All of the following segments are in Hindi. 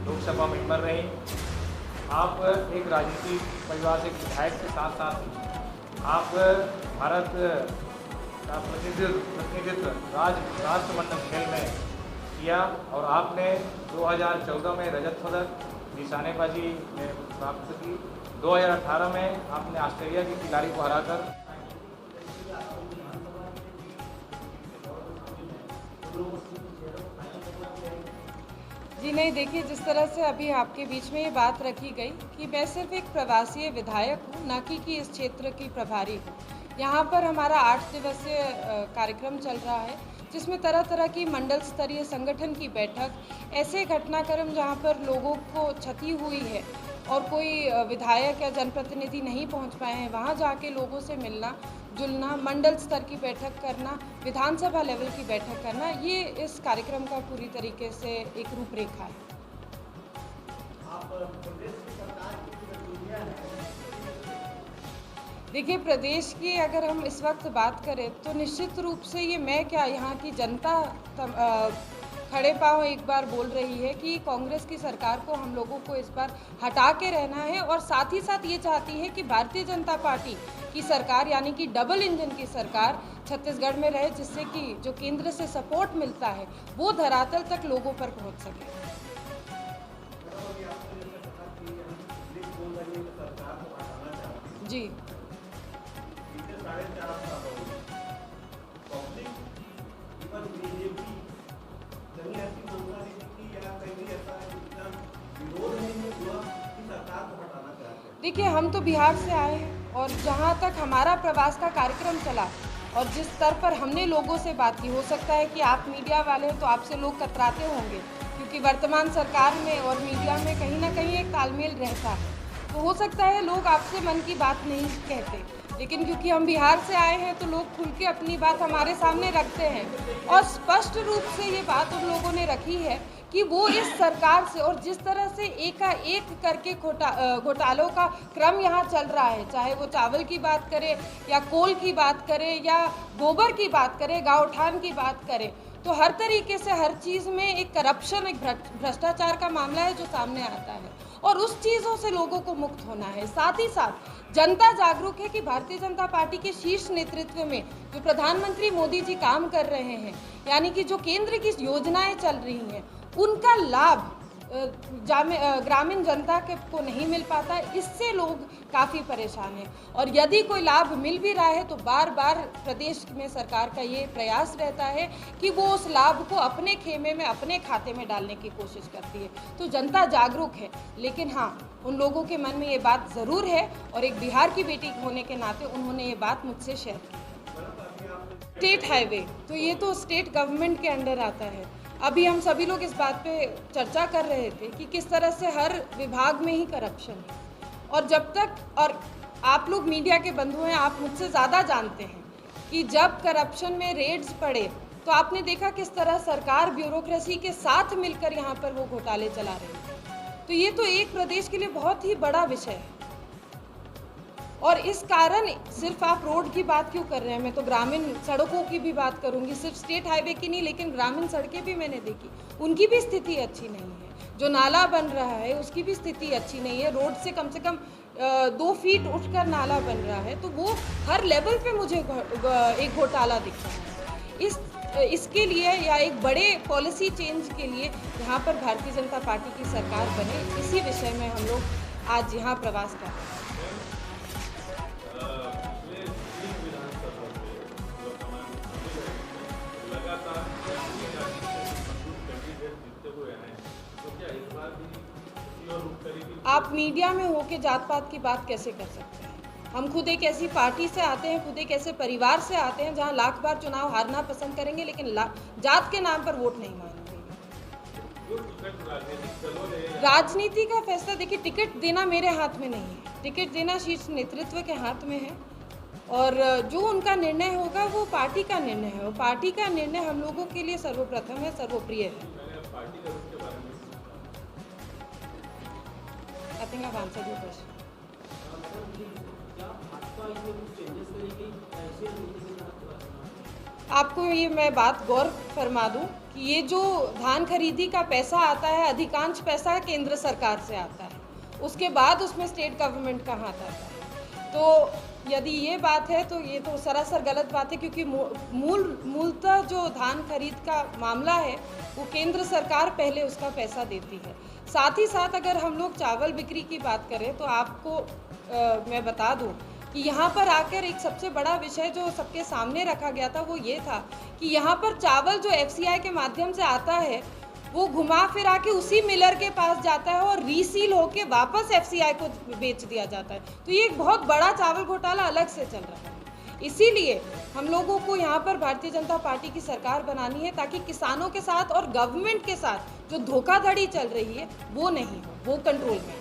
लोकसभा मेंबर रहे। आप एक राजनीतिक परिवार से विधायक के साथ साथ आप भारत का प्रतिनिधित्व राष्ट्रमंडल खेल में किया और आपने 2014 में रजत पदक निशानेबाजी में प्राप्त की। 2018 में आपने ऑस्ट्रेलिया के खिलाड़ी को हराकर जी नहीं, देखिए जिस तरह से अभी आपके बीच में ये बात रखी गई कि मैं सिर्फ एक प्रवासीय विधायक हूँ, ना कि इस क्षेत्र की प्रभारी हूँ। यहाँ पर हमारा 8 दिवसीय कार्यक्रम चल रहा है, जिसमें तरह तरह की मंडल स्तरीय संगठन की बैठक, ऐसे घटनाक्रम जहाँ पर लोगों को क्षति हुई है और कोई विधायक या जनप्रतिनिधि नहीं पहुँच पाए हैं, वहाँ जाके लोगों से मिलना जुलना, मंडल स्तर की बैठक करना, विधानसभा लेवल की बैठक करना, ये इस कार्यक्रम का पूरी तरीके से एक रूपरेखा है। देखिए, प्रदेश की अगर हम इस वक्त बात करें तो निश्चित रूप से ये मैं क्या, यहाँ की जनता खड़े पांव एक बार बोल रही है कि कांग्रेस की सरकार को हम लोगों को इस बार हटा के रहना है और साथ ही साथ ये चाहती है कि भारतीय जनता पार्टी की सरकार यानी कि डबल इंजन की सरकार छत्तीसगढ़ में रहे, जिससे कि जो केंद्र से सपोर्ट मिलता है वो धरातल तक लोगों पर पहुंच सके। जी देखिए, हम तो बिहार से आए हैं और जहाँ तक हमारा प्रवास का कार्यक्रम चला और जिस स्तर पर हमने लोगों से बात की, हो सकता है कि आप मीडिया वाले हैं तो आपसे लोग कतराते होंगे, क्योंकि वर्तमान सरकार में और मीडिया में कहीं ना कहीं एक तालमेल रहता है, तो हो सकता है लोग आपसे मन की बात नहीं कहते, लेकिन क्योंकि हम बिहार से आए हैं तो लोग खुल के अपनी बात हमारे सामने रखते हैं और स्पष्ट रूप से ये बात उन लोगों ने रखी है कि वो इस सरकार से और जिस तरह से एकाएक करके घोटालों का क्रम यहाँ चल रहा है, चाहे वो चावल की बात करें या कोल की बात करें या गोबर की बात करें, गाँवठान की बात करें, तो हर तरीके से हर चीज़ में एक करप्शन, एक भ्रष्टाचार का मामला है जो सामने आता है और उस चीज़ों से लोगों को मुक्त होना है। साथ ही साथ जनता जागरूक है कि भारतीय जनता पार्टी के शीर्ष नेतृत्व में जो प्रधानमंत्री मोदी जी काम कर रहे हैं, यानी कि जो केंद्र की योजनाएं चल रही हैं, उनका लाभ ग्रामीण जनता को नहीं मिल पाता, इससे लोग काफ़ी परेशान हैं और यदि कोई लाभ मिल भी रहा है तो बार बार प्रदेश में सरकार का ये प्रयास रहता है कि वो उस लाभ को अपने खेमे में, अपने खाते में डालने की कोशिश करती है। तो जनता जागरूक है, लेकिन हाँ, उन लोगों के मन में ये बात ज़रूर है और एक बिहार की बेटी होने के नाते उन्होंने ये बात मुझसे शेयर की। स्टेट हाईवे तो ये तो स्टेट गवर्नमेंट के अंडर आता है। अभी हम सभी लोग इस बात पे चर्चा कर रहे थे कि किस तरह से हर विभाग में ही करप्शन है और जब तक, और आप लोग मीडिया के बंधु हैं, आप मुझसे ज़्यादा जानते हैं कि जब करप्शन में रेड्स पड़े तो आपने देखा किस तरह सरकार ब्यूरोक्रेसी के साथ मिलकर यहाँ पर वो घोटाले चला रही है। तो ये तो एक प्रदेश के लिए बहुत ही बड़ा विषय है और इस कारण सिर्फ आप रोड की बात क्यों कर रहे हैं, मैं तो ग्रामीण सड़कों की भी बात करूंगी, सिर्फ स्टेट हाईवे की नहीं, लेकिन ग्रामीण सड़कें भी मैंने देखी, उनकी भी स्थिति अच्छी नहीं है। जो नाला बन रहा है उसकी भी स्थिति अच्छी नहीं है, रोड से कम 2 फीट उठकर नाला बन रहा है, तो वो हर लेवल पे मुझे एक घोटाला दिख रहा है। इसके लिए या एक बड़े पॉलिसी चेंज के लिए यहाँ पर भारतीय जनता पार्टी की सरकार बने, इसी विषय में हम लोग आज यहाँ प्रवास कर रहे हैं। आप मीडिया में होके जात पात की बात कैसे कर सकते हैं? हम खुद एक ऐसी पार्टी से आते हैं, खुद एक ऐसे परिवार से आते हैं जहां लाख बार चुनाव हारना पसंद करेंगे, लेकिन जात के नाम पर वोट नहीं मांगेंगे। राजनीति का फैसला, देखिए, टिकट देना मेरे हाथ में नहीं है, टिकट देना शीर्ष नेतृत्व के हाथ में है और जो उनका निर्णय होगा वो पार्टी का निर्णय है और पार्टी का निर्णय हम लोगों के लिए सर्वप्रथम है, सर्वप्रिय है। I think I've answered your question. आपको ये मैं बात गौर फरमा दूं कि ये जो धान खरीदी का पैसा आता है, अधिकांश पैसा केंद्र सरकार से आता है, उसके बाद उसमें स्टेट गवर्नमेंट का हाथ आता है। तो यदि ये बात है तो ये तो सरासर गलत बात है, क्योंकि मूलतः जो धान खरीद का मामला है वो केंद्र सरकार पहले उसका पैसा देती है। साथ ही साथ अगर हम लोग चावल बिक्री की बात करें तो आपको मैं बता दूं कि यहाँ पर आकर एक सबसे बड़ा विषय जो सबके सामने रखा गया था वो ये था कि यहाँ पर चावल जो FCI के माध्यम से आता है वो घुमा फिरा के उसी मिलर के पास जाता है और रीसील होके वापस FCI को बेच दिया जाता है। तो ये एक बहुत बड़ा चावल घोटाला अलग से चल रहा है। इसीलिए हम लोगों को यहाँ पर भारतीय जनता पार्टी की सरकार बनानी है ताकि किसानों के साथ और गवर्नमेंट के साथ जो धोखाधड़ी चल रही है वो नहीं हो, वो कंट्रोल में।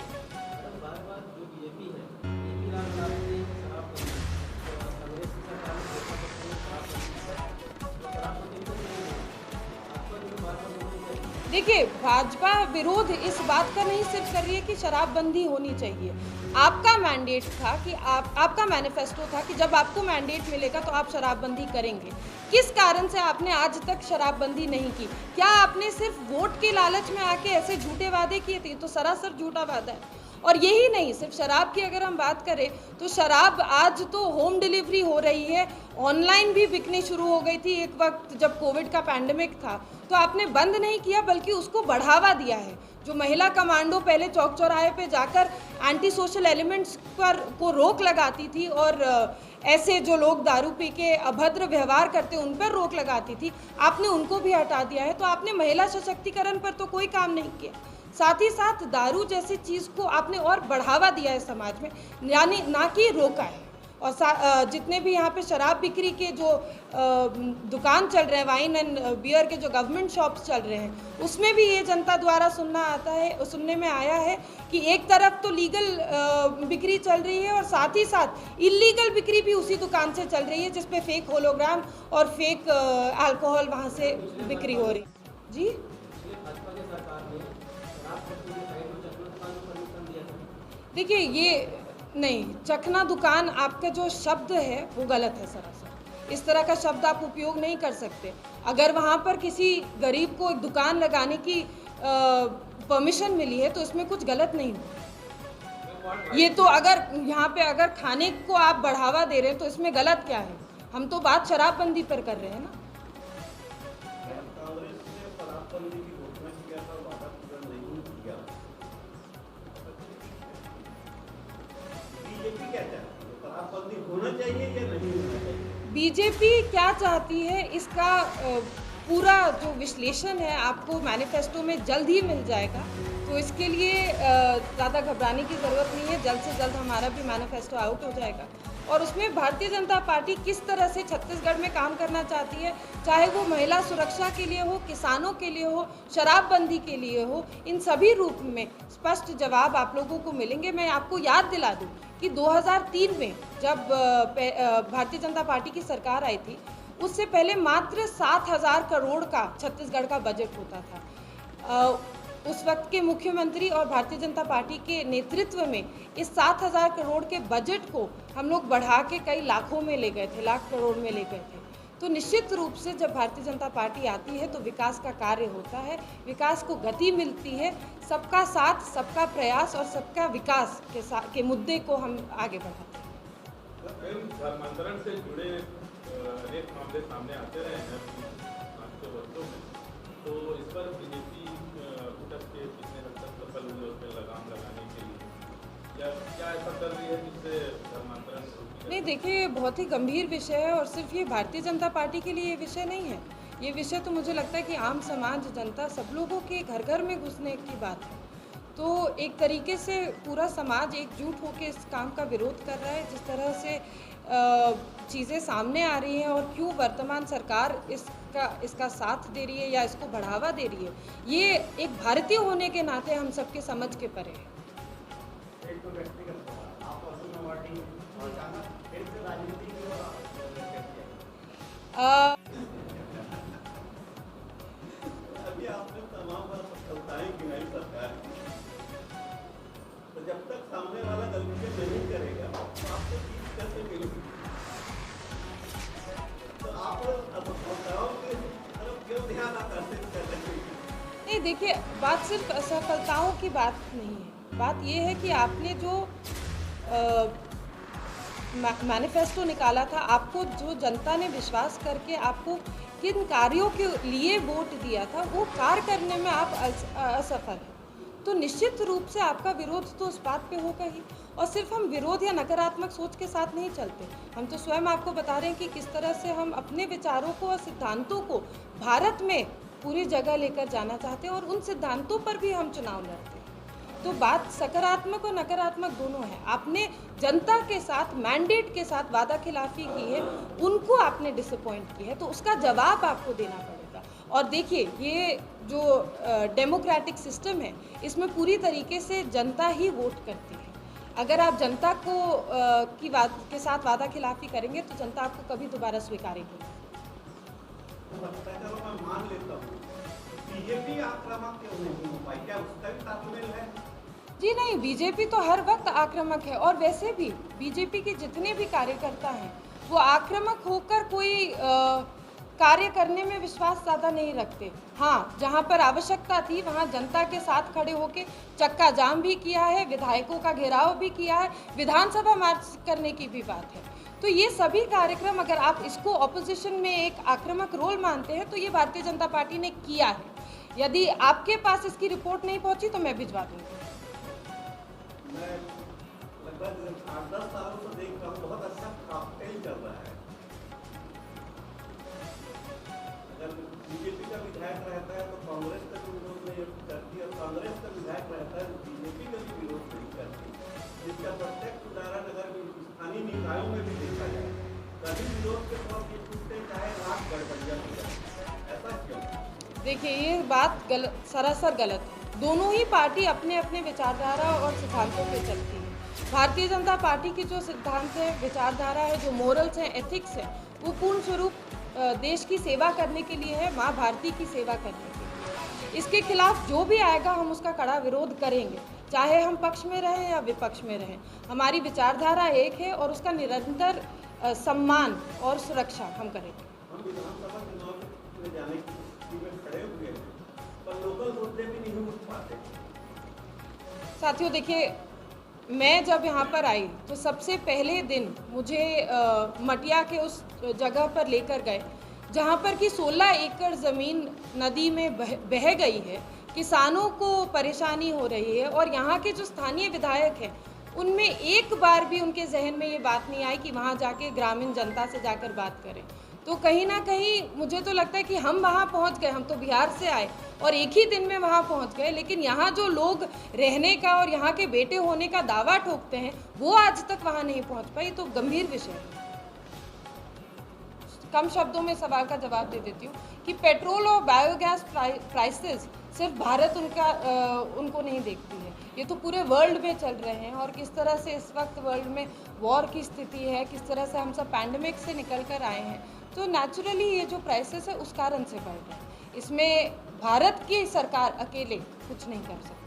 देखिए, भाजपा विरोध इस बात का नहीं सिर्फ कर रही है कि शराबबंदी होनी चाहिए। आपका मैंडेट था कि आपका मैनिफेस्टो था कि जब आपको मैंडेट मिलेगा तो आप शराबबंदी करेंगे। किस कारण से आपने आज तक शराबबंदी नहीं की? क्या आपने सिर्फ वोट के लालच में आके ऐसे झूठे वादे किए थे? तो सरासर झूठा वादा है। और यही नहीं, सिर्फ शराब की अगर हम बात करें तो शराब आज तो होम डिलीवरी हो रही है, ऑनलाइन भी बिकनी शुरू हो गई थी एक वक्त जब कोविड का पैंडेमिक था। तो आपने बंद नहीं किया बल्कि उसको बढ़ावा दिया है। जो महिला कमांडो पहले चौक चौराहे पे जाकर एंटी सोशल एलिमेंट्स पर को रोक लगाती थी और ऐसे जो लोग दारू पी के अभद्र व्यवहार करते उन पर रोक लगाती थी, आपने उनको भी हटा दिया है। तो आपने महिला सशक्तिकरण पर तो कोई काम नहीं किया। साथ ही साथ दारू जैसी चीज़ को आपने और बढ़ावा दिया है समाज में, यानी ना कि रोका है। और जितने भी यहाँ पे शराब बिक्री के जो दुकान चल रहे हैं, वाइन एंड बियर के जो गवर्नमेंट शॉप्स चल रहे हैं, उसमें भी ये जनता द्वारा सुनने में आया है कि एक तरफ तो लीगल बिक्री चल रही है और साथ ही साथ इलीगल बिक्री भी उसी दुकान से चल रही है, जिसपे फेक होलोग्राम और फेक अल्कोहल वहाँ से बिक्री हो रही जी। देखिए, ये नहीं, चखना दुकान आपका जो शब्द है वो गलत है सरासर। इस तरह का शब्द आप उपयोग नहीं कर सकते। अगर वहाँ पर किसी गरीब को एक दुकान लगाने की परमिशन मिली है तो इसमें कुछ गलत नहीं हो। ये तो अगर यहाँ पे अगर खाने को आप बढ़ावा दे रहे हैं तो इसमें गलत क्या है? हम तो बात शराबबंदी पर कर रहे हैं ना। बीजेपी क्या चाहती है इसका पूरा जो विश्लेषण है आपको मैनिफेस्टो में जल्द ही मिल जाएगा। तो इसके लिए ज़्यादा घबराने की ज़रूरत नहीं है। जल्द से जल्द हमारा भी मैनिफेस्टो आउट हो जाएगा और उसमें भारतीय जनता पार्टी किस तरह से छत्तीसगढ़ में काम करना चाहती है, चाहे वो महिला सुरक्षा के लिए हो, किसानों के लिए हो, शराबबंदी के लिए हो, इन सभी रूप में स्पष्ट जवाब आप लोगों को मिलेंगे। मैं आपको याद दिला दूं कि 2003 में जब भारतीय जनता पार्टी की सरकार आई थी, उससे पहले मात्र 7,000 करोड़ का छत्तीसगढ़ का बजट होता था। उस वक्त के मुख्यमंत्री और भारतीय जनता पार्टी के नेतृत्व में इस 7,000 करोड़ के बजट को हम लोग बढ़ा के कई लाखों में ले गए थे, लाख करोड़ में ले गए थे। तो निश्चित रूप से जब भारतीय जनता पार्टी आती है तो विकास का कार्य होता है, विकास को गति मिलती है। सबका साथ, सबका प्रयास और सबका विकास के मुद्दे को हम आगे बढ़ाते हैं। धर्मांतरण से जुड़े अनेक मामले सामने आते रहे हैं 500 वर्षों में, तो इस पर बीजेपी के कितने हद तक सफल हुए उसमें लगाम लगाने के लिए, या क्या ऐसा कर रही है जिससे धर्मांतरण? नहीं, देखिए, बहुत ही गंभीर विषय है और सिर्फ ये भारतीय जनता पार्टी के लिए ये विषय नहीं है। ये विषय तो मुझे लगता है कि आम समाज, जनता, सब लोगों के घर घर में घुसने की बात है। तो एक तरीके से पूरा समाज एकजुट होकर इस काम का विरोध कर रहा है। जिस तरह से चीज़ें सामने आ रही हैं और क्यों वर्तमान सरकार इसका साथ दे रही है या इसको बढ़ावा दे रही है, ये एक भारतीय होने के नाते हम सबके समझ के परे है। अभी आपने तमाम सफलताएं गिनाई सरकार की, तो जब तक सामने वाला गलती नहीं करेगा तो आपको चीज कैसे मिलेगी? तो आप सफलताओं की तरफ क्यों ध्यान आकर्षित देखिए, बात सिर्फ असफलताओं की बात नहीं है। बात ये है कि आपने जो मैनिफेस्टो निकाला था, आपको जो जनता ने विश्वास करके आपको किन कार्यों के लिए वोट दिया था, वो कार्य करने में आप असफल हैं, तो निश्चित रूप से आपका विरोध तो उस बात पे होगा ही। और सिर्फ हम विरोध या नकारात्मक सोच के साथ नहीं चलते, हम तो स्वयं आपको बता रहे हैं कि किस तरह से हम अपने विचारों को और सिद्धांतों को भारत में पूरी जगह लेकर जाना चाहते हैं, और उन सिद्धांतों पर भी हम चुनाव लड़ते हैं। तो बात सकारात्मक और नकारात्मक दोनों है। आपने जनता के साथ, मैंडेट के साथ वादा खिलाफी की है, उनको आपने डिसअपॉइंट की है, तो उसका जवाब आपको देना पड़ेगा। और देखिए, ये जो डेमोक्रेटिक सिस्टम है, इसमें पूरी तरीके से जनता ही वोट करती है। अगर आप जनता को की बात के साथ वादा खिलाफी करेंगे तो जनता आपको कभी दोबारा स्वीकारेगी। चलो मैं मान लेता हूँ, बीजेपी आक्रामक क्यों नहीं हो पाई, क्या उसका भी तालमेल है? जी नहीं, बीजेपी तो हर वक्त आक्रामक है, और वैसे भी बीजेपी के जितने भी कार्यकर्ता हैं वो आक्रामक होकर कोई कार्य करने में विश्वास ज़्यादा नहीं रखते। हाँ, जहाँ पर आवश्यकता थी वहाँ जनता के साथ खड़े होकर चक्का जाम भी किया है, विधायकों का घेराव भी किया है, विधानसभा मार्च करने की भी बात है। तो ये सभी कार्यक्रम, अगर आप इसको ऑपोजिशन में एक आक्रामक रोल मानते हैं, तो ये भारतीय जनता पार्टी ने किया है। यदि आपके पास इसकी रिपोर्ट नहीं पहुंची तो मैं भिजवा दूंगी। मैं लगभग 8-10 सालों से देख रहा हूँ, बहुत अच्छा कॉकटेल चल रहा है। अगर बीजेपी का विधायक रहता है तो कांग्रेस का भी विरोध नहीं करती, और कांग्रेस का विधायक रहता है तो बीजेपी का भी विरोध नहीं करती, जिसका प्रत्यक्ष उदाहरण अगर स्थानीय निकायों में भी देखा जाए, कभी विरोध के तौर पर टूटते चाहे रात गड़बड़िया हो जाए, ऐसा क्यों? देखिए, ये बात गलत, सरासर गलत है। दोनों ही पार्टी अपने अपने विचारधारा और सिद्धांतों पे चलती है। भारतीय जनता पार्टी की जो सिद्धांत है, विचारधारा है, जो मोरल्स हैं, एथिक्स है, वो पूर्ण स्वरूप देश की सेवा करने के लिए है, माँ भारती की सेवा करने के लिए। इसके खिलाफ जो भी आएगा हम उसका कड़ा विरोध करेंगे, चाहे हम पक्ष में रहें या विपक्ष में रहें। हमारी विचारधारा एक है और उसका निरंतर सम्मान और सुरक्षा हम करेंगे। हम विधानसभा चुनाव में जाने की स्थिति में खड़े हुए हैं, पर लोकल मुद्दे भी नहीं उठ पाते। साथियों, देखिए, मैं जब यहाँ पर आई तो सबसे पहले दिन मुझे मटिया के उस जगह पर लेकर गए जहाँ पर कि 16 एकड़ ज़मीन नदी में बह गई है, किसानों को परेशानी हो रही है, और यहाँ के जो स्थानीय विधायक हैं उनमें एक बार भी उनके जहन में ये बात नहीं आई कि वहाँ जाके ग्रामीण जनता से जाकर बात करें। तो कहीं ना कहीं मुझे तो लगता है कि हम वहाँ पहुँच गए, हम तो बिहार से आए और एक ही दिन में वहाँ पहुँच गए, लेकिन यहाँ जो लोग रहने का और यहाँ के बेटे होने का दावा ठोकते हैं वो आज तक वहाँ नहीं पहुँच पाई। तो गंभीर विषय है। कम शब्दों में सवाल का जवाब दे देती हूँ कि पेट्रोल और बायोगैस प्राइसेस सिर्फ भारत उनको नहीं देखती है, ये तो पूरे वर्ल्ड में चल रहे हैं। और किस तरह से इस वक्त वर्ल्ड में वॉर की स्थिति है, किस तरह से हम सब पैंडेमिक से निकल कर आए हैं, तो नेचुरली ये जो प्राइसेस है उस कारण से बढ़ रहे हैं। इसमें भारत की सरकार अकेले कुछ नहीं कर सकती।